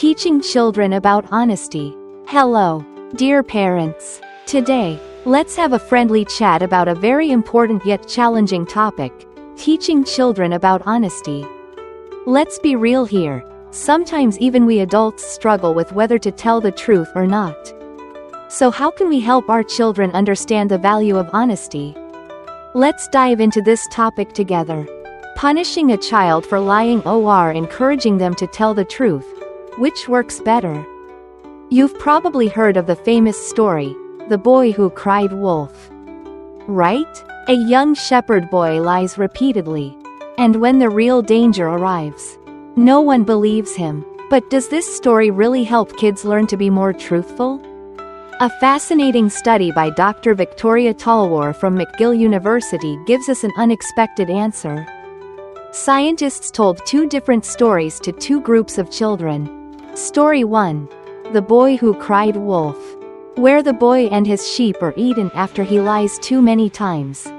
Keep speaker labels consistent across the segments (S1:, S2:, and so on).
S1: Teaching children about honesty. Hello, dear parents. Today, let's have a friendly chat about a very important yet challenging topic: teaching children about honesty. Let's be real here. Sometimes even we adults struggle with whether to tell the truth or not. So how can we help our children understand the value of honesty? Let's dive into this topic together. Punishing a child for lying or encouraging them to tell the truth. Which works better? You've probably heard of the famous story, The Boy Who Cried Wolf. Right? A young shepherd boy lies repeatedly. And when the real danger arrives, no one believes him. But does this story really help kids learn to be more truthful? A fascinating study by Dr. Victoria Talwar from McGill University gives us an unexpected answer. Scientists told two different stories to two groups of children. Story 1. The Boy Who Cried Wolf, where the boy and his sheep are eaten after he lies too many times.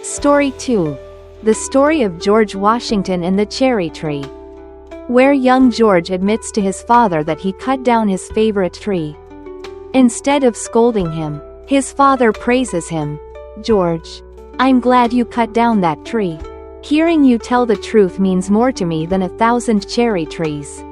S1: Story 2. The story of George Washington and the cherry tree, where young George admits to his father that he cut down his favorite tree. Instead of scolding him, his father praises him. "George, I'm glad you cut down that tree. Hearing you tell the truth means more to me than 1,000 cherry trees."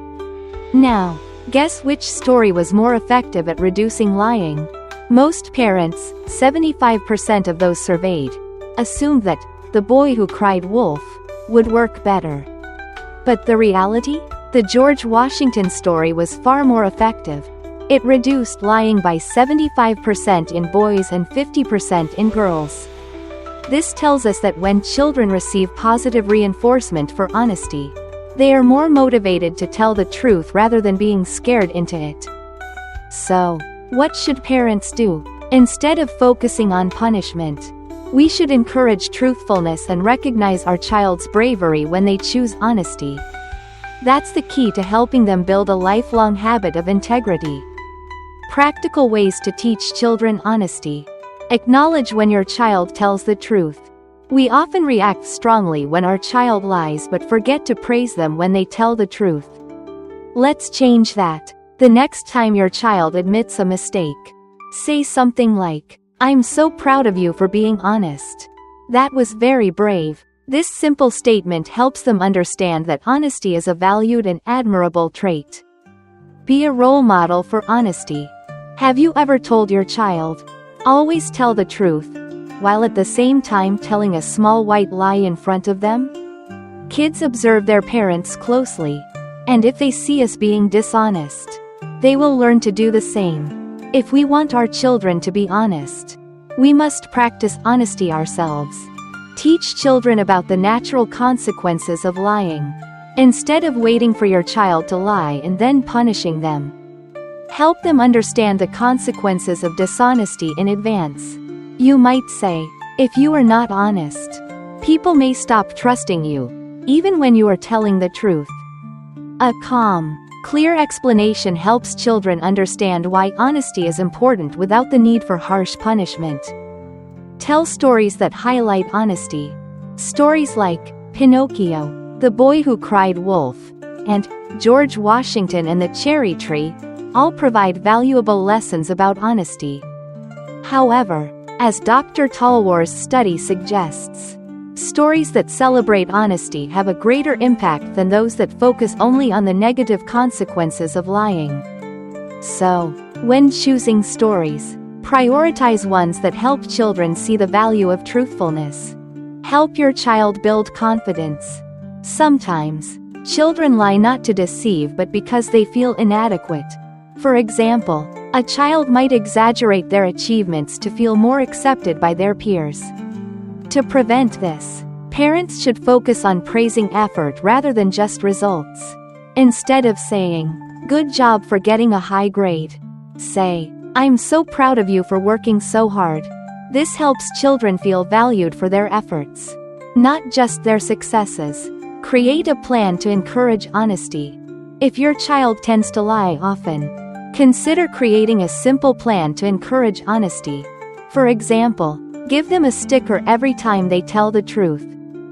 S1: Now, guess which story was more effective at reducing lying? Most parents, 75% of those surveyed, assumed that The Boy Who Cried Wolf would work better. But the reality? The George Washington story was far more effective. It reduced lying by 75% in boys and 50% in girls. This tells us that when children receive positive reinforcement for honesty, they are more motivated to tell the truth rather than being scared into it. So, what should parents do? Instead of focusing on punishment, we should encourage truthfulness and recognize our child's bravery when they choose honesty. That's the key to helping them build a lifelong habit of integrity. Practical ways to teach children honesty. Acknowledge when your child tells the truth. We often react strongly when our child lies but forget to praise them when they tell the truth. Let's change that. The next time your child admits a mistake, say something like, "I'm so proud of you for being honest. That was very brave." This simple statement helps them understand that honesty is a valued and admirable trait. Be a role model for honesty. Have you ever told your child, "Always tell the truth," while at the same time telling a small white lie in front of them? Kids observe their parents closely, and if they see us being dishonest, they will learn to do the same. If we want our children to be honest, we must practice honesty ourselves. Teach children about the natural consequences of lying, instead of waiting for your child to lie and then punishing them. Help them understand the consequences of dishonesty in advance. You might say, "If you are not honest, people may stop trusting you, even when you are telling the truth." A calm, clear explanation helps children understand why honesty is important without the need for harsh punishment. Tell stories that highlight honesty. Stories like Pinocchio, The Boy Who Cried Wolf, and George Washington and the Cherry Tree all provide valuable lessons about honesty. However, as Dr. Talwar's study suggests, stories that celebrate honesty have a greater impact than those that focus only on the negative consequences of lying. So, when choosing stories, prioritize ones that help children see the value of truthfulness. Help your child build confidence. Sometimes, children lie not to deceive but because they feel inadequate. For example, a child might exaggerate their achievements to feel more accepted by their peers. To prevent this, parents should focus on praising effort rather than just results. Instead of saying, "Good job for getting a high grade," say, "I'm so proud of you for working so hard." This helps children feel valued for their efforts, not just their successes. Create a plan to encourage honesty. If your child tends to lie often, consider creating a simple plan to encourage honesty. For example, give them a sticker every time they tell the truth.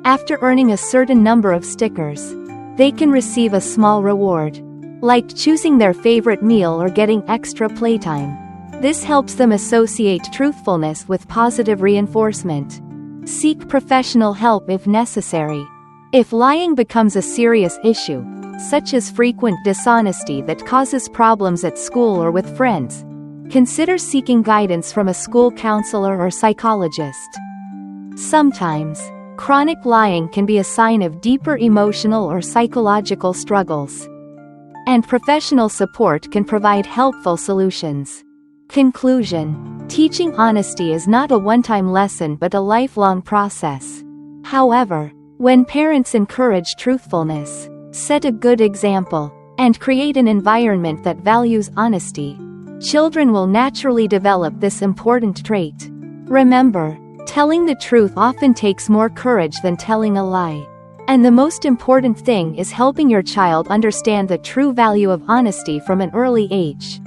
S1: After earning a certain number of stickers, they can receive a small reward. like choosing their favorite meal or getting extra playtime. This helps them associate truthfulness with positive reinforcement. Seek professional help if necessary. If lying becomes a serious issue, such as frequent dishonesty that causes problems at school or with friends, consider seeking guidance from a school counselor or psychologist. Sometimes, chronic lying can be a sign of deeper emotional or psychological struggles, and professional support can provide helpful solutions. Conclusion: teaching honesty is not a one-time lesson but a lifelong process. However, when parents encourage truthfulness, set a good example, and create an environment that values honesty, children will naturally develop this important trait. Remember, telling the truth often takes more courage than telling a lie. And the most important thing is helping your child understand the true value of honesty from an early age.